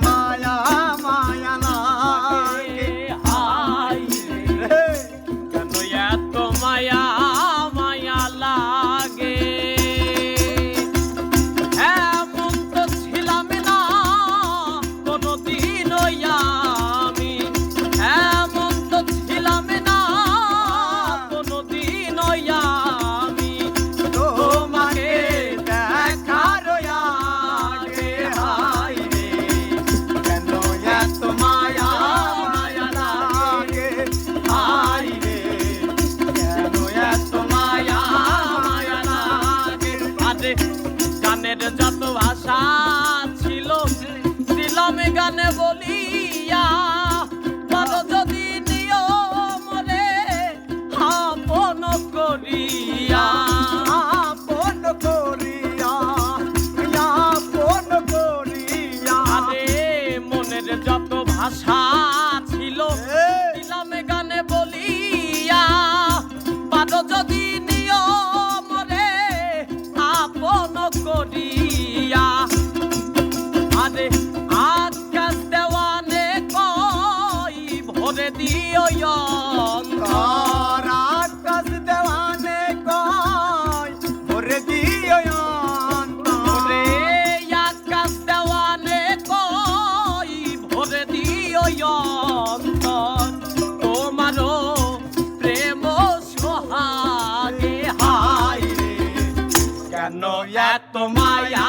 মায়া মায়া লাগে হাই রে কেন এত মায়া মায়া লাগে এমন তো ছিলাম না কোনদিন আমি এমন তো ছিলাম না কোনদিন আমি তোমাকে দেখার আগে হাই রে কেন এত মায়া মায়া লাগে হাই রে কেন এত মায়া মায়া লাগে আরে গানের যত ভাষা ছিল দিলাম গানে বলিয়া বলো যদি নিয়ম রে আপন করিয়া আপন করিয়া আপন করিয়া আরে মনের যত ভাষা ছিল দিলাম গানে বলিয়া বাদো যদি নিয়ম রে আপন করিয়া আরে আকাশ দেওয়ানে কই ভরে দিও অন্তর আকাশ দেওয়ানে কয় ভরে দিও অন্তর রে আকাশ দেওয়ানে কই ভরে দিও অন্তর তোমারও প্রেম সোহাগে হাই রে কেন এত মায়া